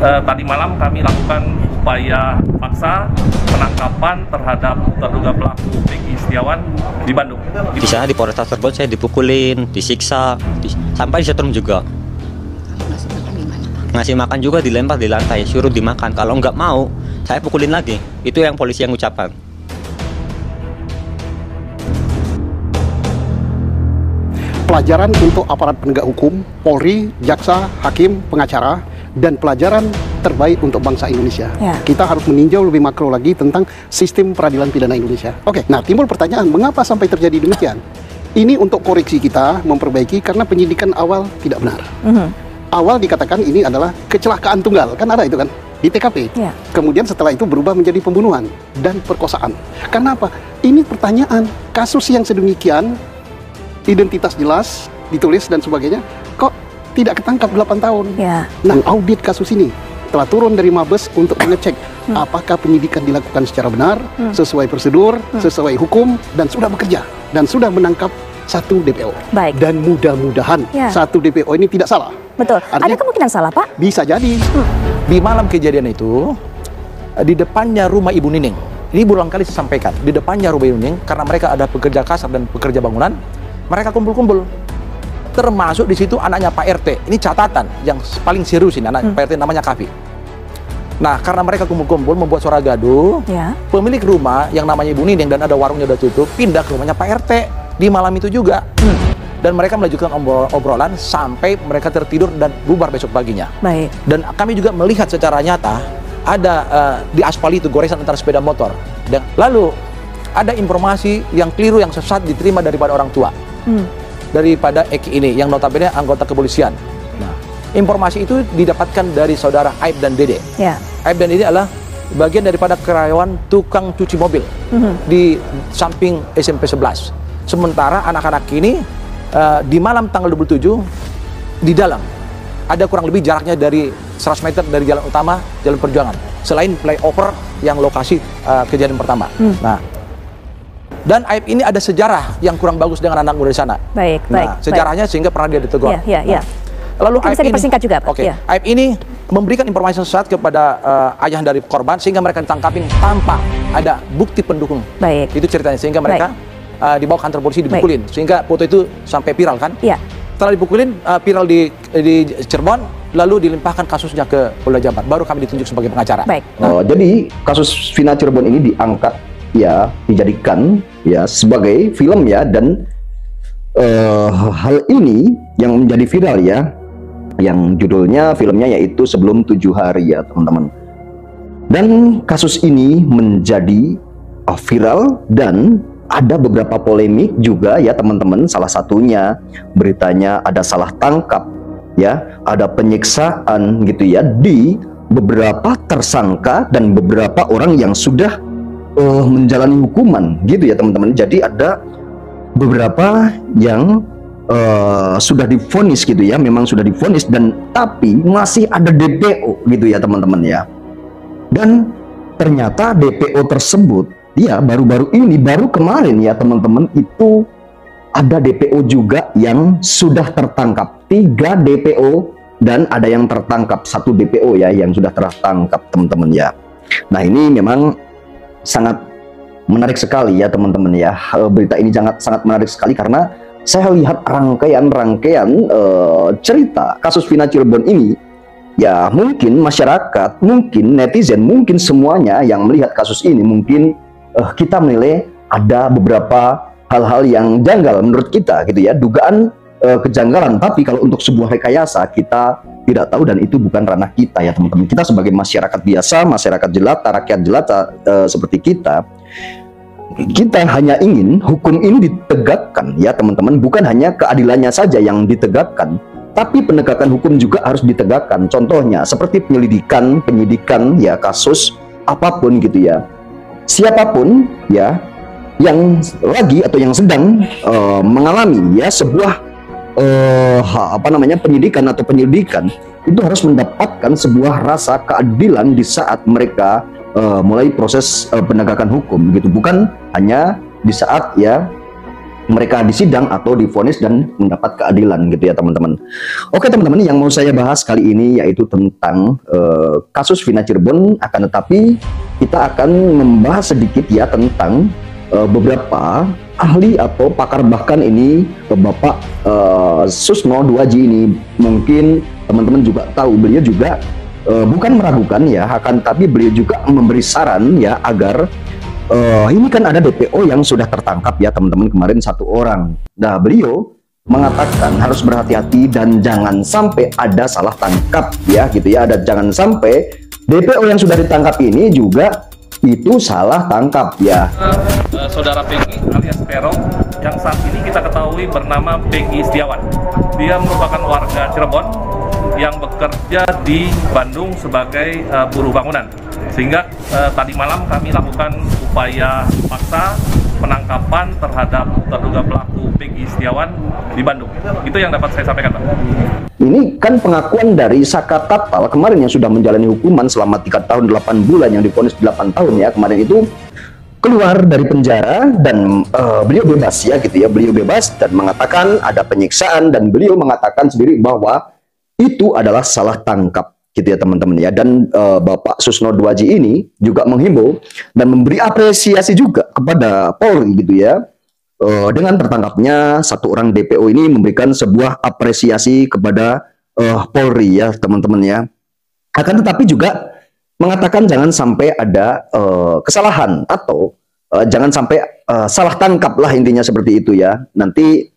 tadi malam kami lakukan upaya paksa penangkapan terhadap terduga pelaku Peggy Setiawan di Bandung. Di sana di Polresta Cirebon saya dipukulin, disiksa, sampai disetrum juga. Ngasih makan juga dilempar di lantai, suruh dimakan. Kalau nggak mau, saya pukulin lagi. Itu yang polisi yang ucapkan. Pelajaran untuk aparat penegak hukum, Polri, jaksa, hakim, pengacara, dan pelajaran terbaik untuk bangsa Indonesia. Ya. Kita harus meninjau lebih makro lagi tentang sistem peradilan pidana Indonesia. Oke, nah timbul pertanyaan, mengapa sampai terjadi demikian? Ini untuk koreksi kita, memperbaiki, karena penyidikan awal tidak benar. Awal dikatakan ini adalah kecelakaan tunggal, kan ada itu kan, di TKP. Ya. Kemudian setelah itu berubah menjadi pembunuhan dan perkosaan. Karena apa? Ini pertanyaan, kasus yang sedemikian, identitas jelas, ditulis dan sebagainya, kok tidak ketangkap 8 tahun. Ya. Nah, audit kasus ini telah turun dari Mabes untuk mengecek apakah penyidikan dilakukan secara benar, sesuai prosedur, sesuai hukum, dan sudah bekerja, dan sudah menangkap satu DPO. Baik. Dan mudah-mudahan satu DPO ini tidak salah. Betul. Artinya, ada kemungkinan salah, Pak? Bisa jadi. Di malam kejadian itu, di depannya rumah Ibu Nining, ini berulang kali saya sampaikan, di depannya rumah Ibu Nining, karena mereka ada pekerja kasar dan pekerja bangunan, mereka kumpul-kumpul. Termasuk di situ anaknya Pak RT. Ini catatan yang paling serius ini, anak Pak RT namanya Kavi. Nah, karena mereka kumpul-kumpul membuat suara gaduh, pemilik rumah yang namanya Ibu Nining dan ada warungnya udah tutup, pindah ke rumahnya Pak RT di malam itu juga. Dan mereka melanjutkan obrolan sampai mereka tertidur dan bubar besok paginya. Baik. Dan kami juga melihat secara nyata ada di aspal itu goresan antara sepeda motor. Dan lalu ada informasi yang keliru, yang sesat diterima daripada orang tua. Daripada Eki ini yang notabene anggota kepolisian. Nah, informasi itu didapatkan dari saudara Aib dan Dede. Ya. Aib dan Dede adalah bagian daripada karyawan tukang cuci mobil di samping SMP 11. Sementara anak-anak ini di malam tanggal 27 di dalam ada kurang lebih jaraknya dari 100 meter dari jalan utama, jalan Perjuangan, selain flyover yang lokasi kejadian pertama. Nah, dan Aib ini ada sejarah yang kurang bagus dengan anak muda di sana. Baik, nah, sejarahnya sehingga pernah dia ditegur. Nah, lalu Aib bisa dipersingkat juga, Pak. Aib ini memberikan informasi sesat kepada ayah dari korban sehingga mereka ditangkapin tanpa ada bukti pendukung. Baik. Itu ceritanya, sehingga mereka dibawa ke kantor polisi, dipukulin. Sehingga foto itu sampai viral kan? Iya. Setelah dipukulin, viral di Cirebon, lalu dilimpahkan kasusnya ke Polda Jabar. Baru kami ditunjuk sebagai pengacara. Baik. Jadi kasus Vina Cirebon ini diangkat, ya, dijadikan ya sebagai film ya, dan hal ini yang menjadi viral ya, yang judulnya filmnya yaitu Sebelum 7 Hari ya teman-teman. Dan kasus ini menjadi viral dan ada beberapa polemik juga ya teman-teman. Salah satunya beritanya ada salah tangkap ya, ada penyiksaan gitu ya di beberapa tersangka dan beberapa orang yang sudah menjalani hukuman gitu ya teman-teman. Jadi ada beberapa yang sudah divonis gitu ya, memang sudah divonis, dan tapi masih ada DPO gitu ya teman-teman ya. Dan ternyata DPO tersebut ya baru-baru ini, baru kemarin ya teman-teman, itu ada DPO juga yang sudah tertangkap. 3 DPO dan ada yang tertangkap, 1 DPO ya yang sudah tertangkap teman-teman ya. Nah, ini memang sangat menarik sekali ya teman-teman ya. Berita ini sangat menarik sekali karena saya lihat rangkaian cerita kasus Vina Cirebon ini ya, mungkin masyarakat, mungkin netizen, mungkin semuanya yang melihat kasus ini mungkin kita menilai ada beberapa hal-hal yang janggal menurut kita gitu ya, dugaan kejanggalan. Tapi kalau untuk sebuah rekayasa kita tidak tahu, dan itu bukan ranah kita ya teman-teman. Kita sebagai masyarakat biasa, masyarakat jelata, rakyat jelata seperti kita hanya ingin hukum ini ditegakkan ya teman-teman. Bukan hanya keadilannya saja yang ditegakkan, tapi penegakan hukum juga harus ditegakkan. Contohnya seperti penyidikan ya, kasus apapun gitu ya. Siapapun ya yang lagi atau yang sedang mengalami ya sebuah penyidikan atau penyelidikan, itu harus mendapatkan sebuah rasa keadilan di saat mereka mulai proses penegakan hukum gitu. Bukan hanya di saat ya mereka disidang atau divonis dan mendapat keadilan gitu ya teman-teman. Oke teman-teman, yang mau saya bahas kali ini yaitu tentang kasus Vina Cirebon, akan tetapi kita akan membahas sedikit ya tentang beberapa ahli atau pakar, bahkan ini Bapak Susno Duaji ini. Mungkin teman-teman juga tahu, beliau juga bukan meragukan ya, akan tapi beliau juga memberi saran ya agar ini kan ada DPO yang sudah tertangkap ya teman-teman, kemarin 1 orang. Nah beliau mengatakan harus berhati-hati dan jangan sampai ada salah tangkap ya gitu ya, jangan sampai DPO yang sudah ditangkap ini juga itu salah tangkap ya. Saudara Peggy alias Peron yang saat ini kita ketahui bernama Peggy Setiawan. Dia merupakan warga Cirebon yang bekerja di Bandung sebagai buruh bangunan. Sehingga tadi malam kami lakukan upaya paksa penangkapan terhadap terduga pelaku Peggy Setiawan di Bandung. Itu yang dapat saya sampaikan, Pak. Ini kan pengakuan dari Saka Tatal kemarin yang sudah menjalani hukuman selama 3 tahun 8 bulan, yang divonis 8 tahun ya kemarin itu, keluar dari penjara dan beliau bebas ya gitu ya, beliau bebas dan mengatakan ada penyiksaan, dan beliau mengatakan sendiri bahwa itu adalah salah tangkap gitu ya teman-teman ya. Dan Bapak Susno Duaji ini juga menghimbau dan memberi apresiasi juga kepada Polri gitu ya. Dengan tertangkapnya 1 orang DPO ini memberikan sebuah apresiasi kepada Polri ya teman-teman ya. Akan tetapi juga mengatakan jangan sampai ada kesalahan atau jangan sampai salah tangkap lah, intinya seperti itu ya. Nanti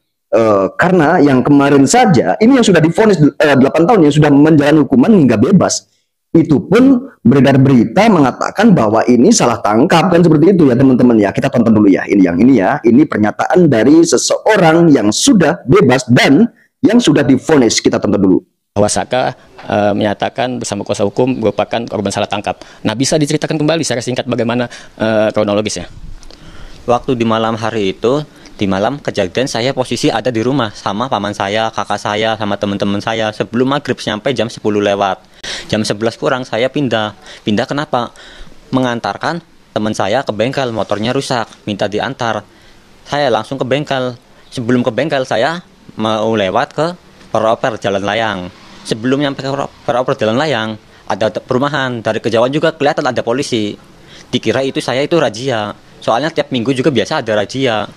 karena yang kemarin saja ini yang sudah divonis 8 tahun, yang sudah menjalani hukuman hingga bebas, itu pun beredar berita mengatakan bahwa ini salah tangkap, kan seperti itu ya teman-teman ya. Kita tonton dulu ya, ini yang ini ya, ini pernyataan dari seseorang yang sudah bebas dan yang sudah divonis. Kita tonton dulu. Bahwa Saka menyatakan bersama kuasa hukum merupakan korban salah tangkap. Nah, bisa diceritakan kembali secara singkat bagaimana kronologisnya? Waktu di malam hari itu, di malam kejadian saya posisi ada di rumah sama paman saya, kakak saya, sama teman-teman saya. Sebelum maghrib sampai jam 10 lewat. Jam 11 kurang saya pindah. Pindah kenapa? Mengantarkan teman saya ke bengkel, motornya rusak, minta diantar. Saya langsung ke bengkel. Sebelum ke bengkel saya mau lewat ke peroper Jalan Layang. Sebelum nyampe ke peroper Jalan Layang, ada perumahan. Dari kejauhan juga kelihatan ada polisi. Dikira itu saya itu razia. Soalnya tiap minggu juga biasa ada razia.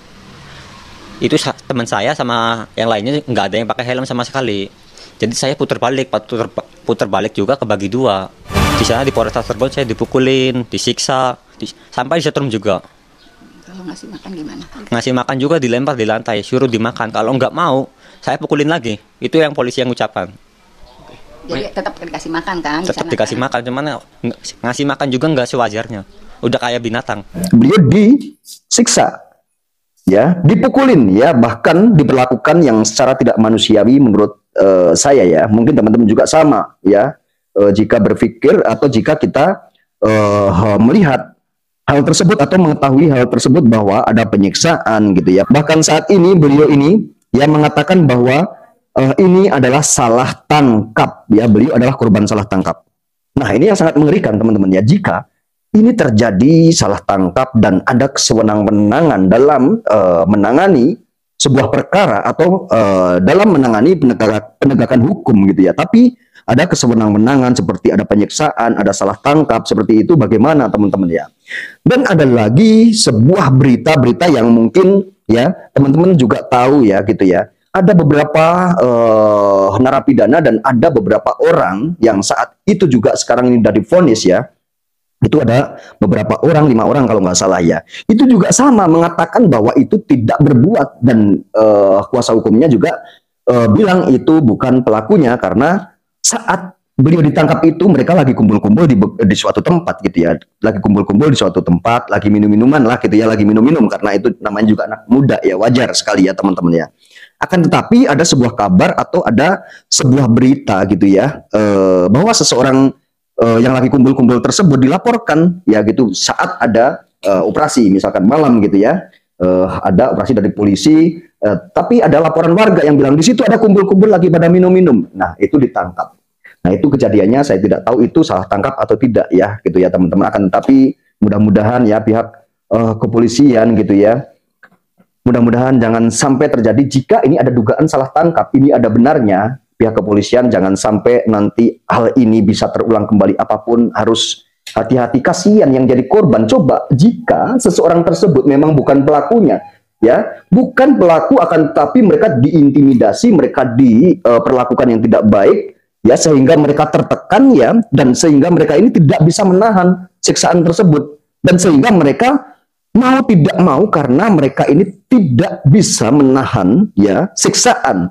Itu teman saya sama yang lainnya nggak ada yang pakai helm sama sekali. Jadi saya putar balik juga kebagi 2. Di sana di Polresta Cirebon saya dipukulin, disiksa, sampai disetrum juga. Kalau ngasih makan gimana? Ngasih makan juga dilempar di lantai, suruh dimakan. Kalau nggak mau, saya pukulin lagi. Itu yang polisi yang ucapkan. Jadi tetap dikasih makan kan? Tetap dikasih makan, cuman ngasih makan juga nggak sewajarnya. Udah kayak binatang. Beliau disiksa ya, dipukulin ya, bahkan diperlakukan yang secara tidak manusiawi menurut saya ya. Mungkin teman-teman juga sama ya, jika berpikir atau jika kita melihat hal tersebut atau mengetahui hal tersebut bahwa ada penyiksaan gitu ya. Bahkan saat ini beliau ini yang mengatakan bahwa ini adalah salah tangkap ya, beliau adalah korban salah tangkap. Nah ini yang sangat mengerikan teman-teman ya, jika ini terjadi salah tangkap dan ada kesewenang-wenangan dalam menangani sebuah perkara atau dalam menangani penegakan hukum gitu ya. Tapi ada kesewenang-wenangan seperti ada penyiksaan, ada salah tangkap seperti itu, bagaimana teman-teman ya. Dan ada lagi sebuah berita-berita yang mungkin ya teman-teman juga tahu ya gitu ya. Ada beberapa narapidana dan ada beberapa orang yang saat itu juga sekarang ini sudah divonis ya. Itu ada beberapa orang, 5 orang kalau nggak salah ya. Itu juga sama mengatakan bahwa itu tidak berbuat, dan kuasa hukumnya juga bilang itu bukan pelakunya karena saat beliau ditangkap itu mereka lagi kumpul-kumpul di suatu tempat gitu ya. Lagi kumpul-kumpul di suatu tempat, lagi minum-minuman lah gitu ya, lagi minum-minum karena itu namanya juga anak muda ya, wajar sekali ya teman-teman ya. Akan tetapi ada sebuah kabar atau ada sebuah berita gitu ya, bahwa seseorang yang lagi kumpul-kumpul tersebut dilaporkan ya gitu saat ada operasi misalkan malam gitu ya, ada operasi dari polisi, tapi ada laporan warga yang bilang di situ ada kumpul-kumpul lagi pada minum-minum. Nah itu ditangkap. Nah itu kejadiannya saya tidak tahu itu salah tangkap atau tidak ya gitu ya teman-teman. Akan tetapi mudah-mudahan ya pihak kepolisian gitu ya mudah-mudahan jangan sampai terjadi. Jika ini ada dugaan salah tangkap, ini ada benarnya, pihak kepolisian jangan sampai nanti hal ini bisa terulang kembali. Apapun harus hati-hati, kasihan yang jadi korban. Coba jika seseorang tersebut memang bukan pelakunya, ya, bukan pelaku, akan tetapi mereka diintimidasi, mereka diperlakukan yang tidak baik, ya, sehingga mereka tertekan, ya, dan sehingga mereka ini tidak bisa menahan siksaan tersebut, dan sehingga mereka mau tidak mau karena mereka ini tidak bisa menahan, ya, siksaan,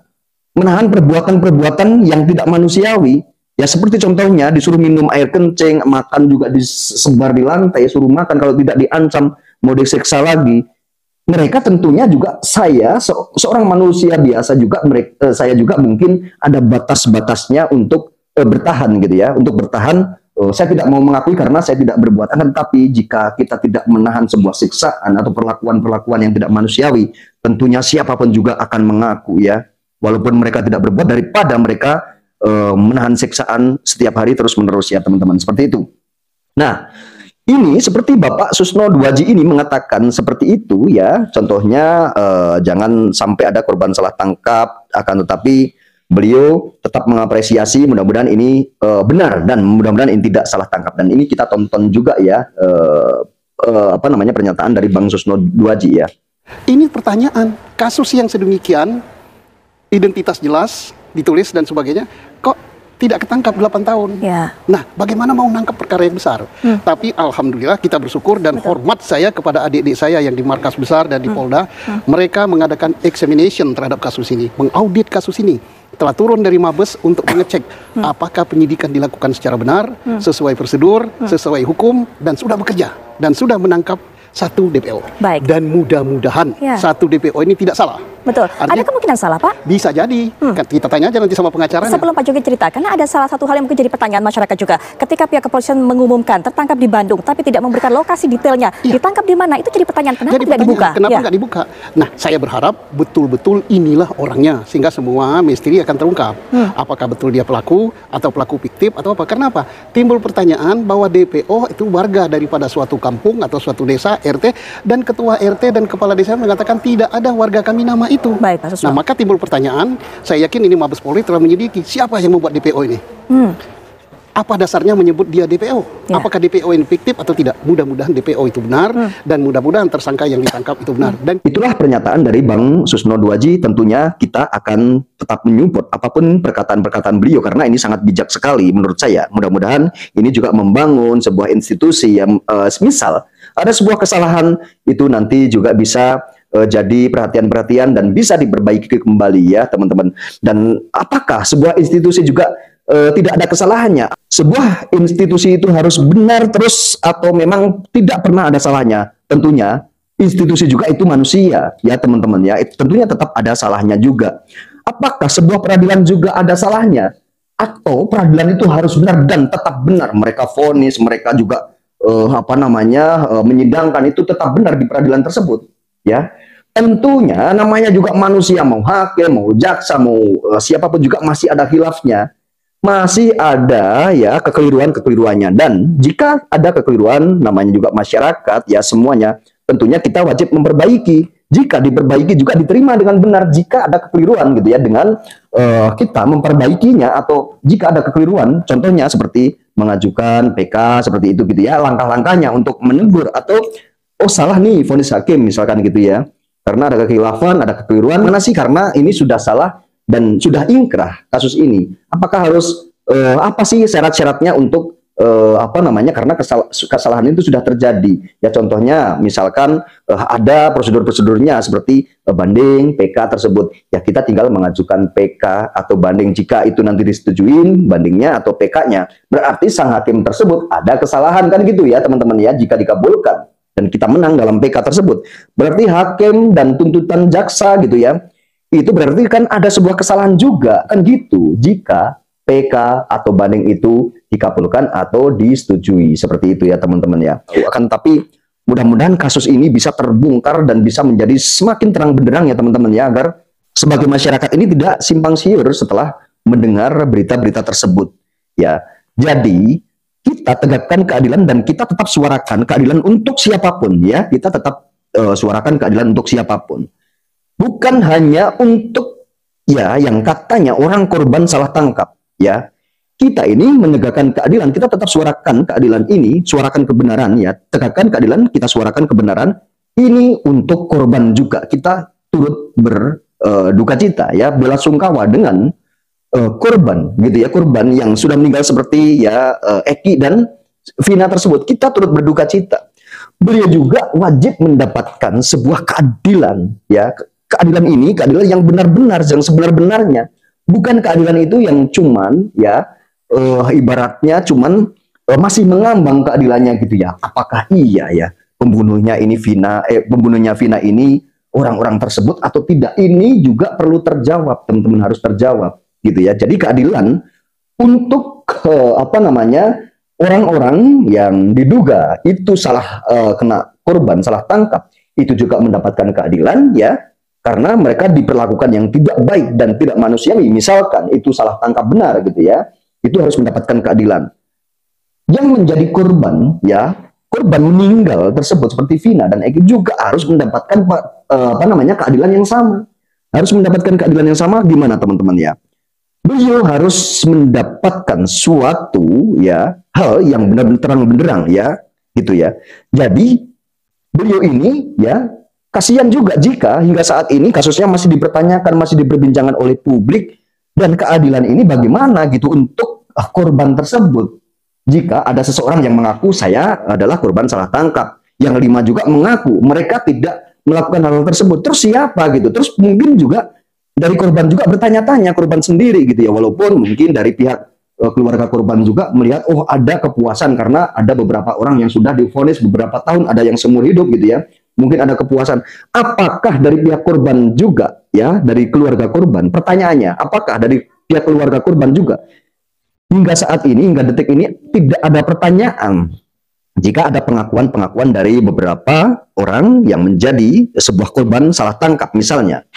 menahan perbuatan-perbuatan yang tidak manusiawi, ya, seperti contohnya disuruh minum air kencing, makan juga disebar di lantai, suruh makan, kalau tidak diancam mau disiksa lagi. Mereka tentunya juga, saya seorang manusia biasa juga, saya juga mungkin ada batas-batasnya untuk bertahan gitu ya, untuk bertahan. Saya tidak mau mengakui karena saya tidak berbuat, akan tetapi jika kita tidak menahan sebuah siksaan atau perlakuan-perlakuan yang tidak manusiawi, tentunya siapapun juga akan mengaku, ya, walaupun mereka tidak berbuat, daripada mereka menahan siksaan setiap hari terus-menerus, ya teman-teman, seperti itu. Nah, ini seperti Bapak Susno Duaji ini mengatakan seperti itu, ya, contohnya jangan sampai ada korban salah tangkap, akan tetapi beliau tetap mengapresiasi, mudah-mudahan ini benar dan mudah-mudahan ini tidak salah tangkap. Dan ini kita tonton juga, ya, apa namanya, pernyataan dari Bang Susno Duaji, ya. Ini pertanyaan, kasus yang sedemikian, identitas jelas, ditulis dan sebagainya, kok tidak ketangkap 8 tahun. Ya. Nah, bagaimana mau nangkap perkara yang besar? Tapi alhamdulillah kita bersyukur dan hormat saya kepada adik-adik saya yang di markas besar dan di Polda. Mereka mengadakan examination terhadap kasus ini, mengaudit kasus ini. Telah turun dari Mabes untuk mengecek apakah penyidikan dilakukan secara benar, sesuai prosedur, sesuai hukum, dan sudah bekerja dan sudah menangkap 1 DPO. Baik. Dan mudah-mudahan 1 DPO ini tidak salah. Betul. Artinya, ada kemungkinan salah, Pak? Bisa jadi. Kita tanya aja nanti sama pengacaranya. Sebelum Pak Jogi cerita, karena ada salah satu hal yang mungkin jadi pertanyaan masyarakat juga. Ketika pihak kepolisian mengumumkan tertangkap di Bandung, tapi tidak memberikan lokasi detailnya, ditangkap di mana? Itu jadi pertanyaan, kenapa tidak dibuka? Kenapa nggak dibuka? Nah, saya berharap betul-betul inilah orangnya, sehingga semua misteri akan terungkap. Apakah betul dia pelaku, atau pelaku fiktif, atau apa? Kenapa? Timbul pertanyaan bahwa DPO itu warga daripada suatu kampung atau suatu desa, RT, dan ketua RT dan kepala desa mengatakan tidak ada warga kami nama itu. Baik, Pak Susno. Nah, maka timbul pertanyaan, saya yakin ini Mabes Polri telah menyelidiki siapa yang membuat DPO ini. Apa dasarnya menyebut dia DPO? Apakah DPO ini fiktif atau tidak? Mudah-mudahan DPO itu benar, dan mudah-mudahan tersangka yang ditangkap itu benar. Dan itulah pernyataan dari Bang Susno Duaji. Tentunya kita akan tetap menyupport apapun perkataan-perkataan beliau, karena ini sangat bijak sekali menurut saya. Mudah-mudahan ini juga membangun sebuah institusi yang semisal ada sebuah kesalahan itu nanti juga bisa jadi perhatian-perhatian dan bisa diperbaiki kembali, ya teman-teman. Dan apakah sebuah institusi juga tidak ada kesalahannya? Sebuah institusi itu harus benar terus atau memang tidak pernah ada salahnya? Tentunya institusi juga itu manusia, ya teman-teman, ya. Tentunya tetap ada salahnya juga. Apakah sebuah peradilan juga ada salahnya? Atau peradilan itu harus benar dan tetap benar? Mereka vonis, mereka juga menyidangkan itu tetap benar di peradilan tersebut, ya. Tentunya namanya juga manusia, mau hakim, mau jaksa, mau siapapun juga masih ada khilafnya, masih ada, ya, kekeliruan-kekeliruannya. Dan jika ada kekeliruan, namanya juga masyarakat, ya, semuanya tentunya kita wajib memperbaiki. Jika diperbaiki juga diterima dengan benar. Jika ada kekeliruan, gitu ya, dengan kita memperbaikinya, atau jika ada kekeliruan, contohnya seperti mengajukan PK seperti itu, gitu ya, langkah-langkahnya untuk menegur atau salah nih vonis hakim misalkan, gitu ya, karena ada kekhilafan, ada kekeliruan, mana sih, karena ini sudah salah dan sudah ingkrah kasus ini. Apakah harus apa sih syarat-syaratnya untuk karena kesalahan itu sudah terjadi, ya, contohnya misalkan ada prosedur-prosedurnya seperti banding PK tersebut, ya, kita tinggal mengajukan PK atau banding. Jika itu nanti disetujuin bandingnya atau PK-nya, berarti sang hakim tersebut ada kesalahan, kan gitu ya teman-teman, ya. Jika dikabulkan dan kita menang dalam PK tersebut, berarti hakim dan tuntutan jaksa, gitu ya, itu berarti kan ada sebuah kesalahan juga, kan gitu, jika PK atau banding itu dikabulkan atau disetujui, seperti itu, ya teman-teman, ya. Akan tapi mudah-mudahan kasus ini bisa terbongkar dan bisa menjadi semakin terang benderang, ya teman-teman, ya, agar sebagai masyarakat ini tidak simpang siur setelah mendengar berita-berita tersebut, ya. Jadi kita tegakkan keadilan dan kita tetap suarakan keadilan untuk siapapun, ya. Kita tetap suarakan keadilan untuk siapapun. bukan hanya untuk ya yang katanya orang korban salah tangkap ya. Kita ini menegakkan keadilan, kita tetap suarakan keadilan ini, suarakan kebenaran ya, tegakkan keadilan, kita suarakan kebenaran ini untuk korban juga. Kita turut berduka cita ya, belasungkawa dengan korban gitu ya, korban yang sudah meninggal seperti ya Eki dan Vina tersebut. Kita turut berduka cita. Beliau juga wajib mendapatkan sebuah keadilan ya. Keadilan ini keadilan yang benar-benar, yang sebenar-benarnya. Bukan keadilan itu yang cuman ya ibaratnya cuman masih mengambang keadilannya gitu ya. Apakah iya ya pembunuhnya ini pembunuhnya Vina ini orang-orang tersebut atau tidak? Ini juga perlu terjawab, teman-teman, harus terjawab gitu ya. Jadi keadilan untuk apa namanya orang-orang yang diduga itu salah kena korban salah tangkap, itu juga mendapatkan keadilan ya, karena mereka diperlakukan yang tidak baik dan tidak manusiawi. Misalkan itu salah tangkap benar gitu ya, itu harus mendapatkan keadilan. Yang menjadi korban ya, korban meninggal tersebut seperti Vina dan Eki juga harus mendapatkan apa namanya keadilan yang sama. Harus mendapatkan keadilan yang sama. Gimana teman-teman ya? Beliau harus mendapatkan suatu ya hal yang benar-benar terang benderang ya, gitu ya. Jadi beliau ini ya kasihan juga jika hingga saat ini kasusnya masih dipertanyakan, masih diperbincangkan oleh publik, dan keadilan ini bagaimana gitu untuk korban tersebut. Jika ada seseorang yang mengaku saya adalah korban salah tangkap, yang 5 juga mengaku mereka tidak melakukan hal tersebut, terus siapa gitu? Terus mungkin juga dari korban juga bertanya-tanya, korban sendiri gitu ya, walaupun mungkin dari pihak keluarga korban juga melihat oh ada kepuasan karena ada beberapa orang yang sudah divonis beberapa tahun, ada yang seumur hidup gitu ya, mungkin ada kepuasan. Apakah dari pihak korban juga ya, dari keluarga korban? Pertanyaannya, apakah dari pihak keluarga korban juga hingga saat ini, hingga detik ini tidak ada pertanyaan jika ada pengakuan-pengakuan dari beberapa orang yang menjadi sebuah korban salah tangkap misalnya?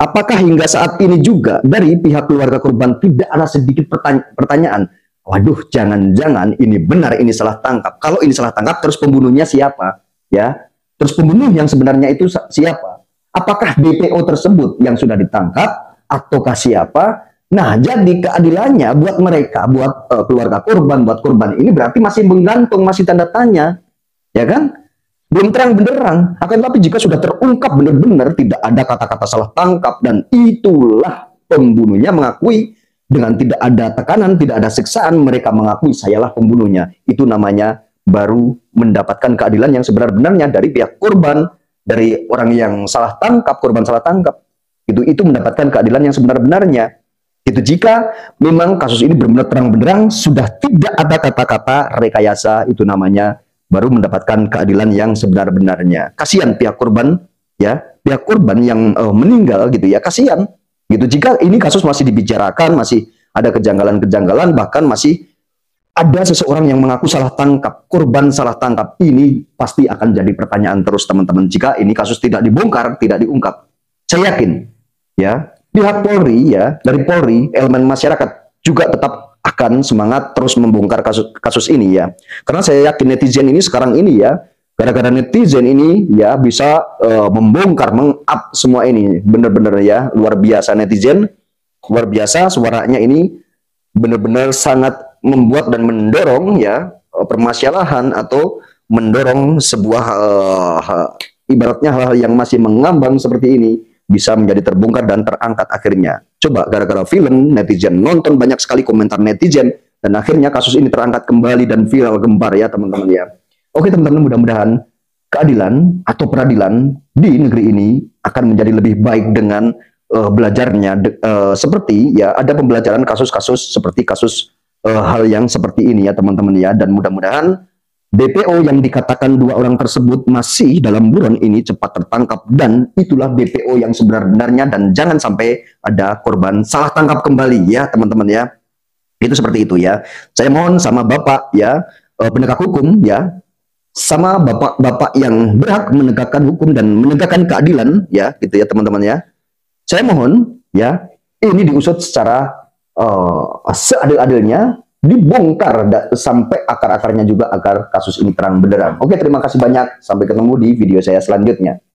Apakah hingga saat ini juga dari pihak keluarga korban tidak ada sedikit pertanyaan? Waduh, jangan-jangan ini benar, ini salah tangkap. Kalau ini salah tangkap, terus pembunuhnya siapa? Ya, terus pembunuh yang sebenarnya itu siapa? Apakah DPO tersebut yang sudah ditangkap ataukah siapa? Nah, jadi keadilannya buat mereka, buat keluarga korban, buat korban ini berarti masih menggantung, masih tanda tanya, ya kan? Belum terang benderang. Akan tetapi jika sudah terungkap benar-benar tidak ada kata-kata salah tangkap dan itulah pembunuhnya mengakui dengan tidak ada tekanan, tidak ada siksaan, mereka mengakui sayalah pembunuhnya. Itu namanya baru mendapatkan keadilan yang sebenar-benarnya dari pihak korban, dari orang yang salah tangkap, korban salah tangkap. Itu mendapatkan keadilan yang sebenar-benarnya. Itu jika memang kasus ini benar-benar terang benderang, sudah tidak ada kata-kata rekayasa, itu namanya baru mendapatkan keadilan yang sebenar-benarnya. Kasihan pihak korban ya, pihak korban yang meninggal gitu ya, kasihan gitu. Jika ini kasus masih dibicarakan, masih ada kejanggalan-kejanggalan, bahkan masih ada seseorang yang mengaku salah tangkap, korban salah tangkap, ini pasti akan jadi pertanyaan terus teman-teman jika ini kasus tidak dibongkar, tidak diungkap. Saya yakin ya, pihak Polri ya, dari Polri, elemen masyarakat juga tetap akan semangat terus membongkar kasus ini ya. Karena saya yakin netizen ini sekarang ini ya, gara-gara netizen ini ya bisa membongkar, meng-up semua ini. Benar-benar ya, luar biasa netizen, luar biasa suaranya ini benar-benar sangat membuat dan mendorong ya permasalahan atau mendorong sebuah ibaratnya hal-hal yang masih mengambang seperti ini bisa menjadi terbongkar dan terangkat akhirnya. Coba gara-gara film, netizen nonton banyak sekali komentar netizen, dan akhirnya kasus ini terangkat kembali dan viral gempar ya teman-teman ya. Oke teman-teman, mudah-mudahan keadilan atau peradilan di negeri ini akan menjadi lebih baik dengan belajarnya seperti ya ada pembelajaran kasus-kasus seperti kasus hal yang seperti ini ya teman-teman ya, dan mudah-mudahan DPO yang dikatakan 2 orang tersebut masih dalam buron ini cepat tertangkap, dan itulah DPO yang sebenar-benarnya, dan jangan sampai ada korban salah tangkap kembali ya teman-teman ya. Itu seperti itu ya. Saya mohon sama Bapak ya, penegak hukum ya, sama Bapak-bapak yang berhak menegakkan hukum dan menegakkan keadilan ya, gitu ya teman-teman ya. Saya mohon ya, ini diusut secara seadil-adilnya, dibongkar sampai akar-akarnya juga agar kasus ini terang benderang. Oke, terima kasih banyak. Sampai ketemu di video saya selanjutnya.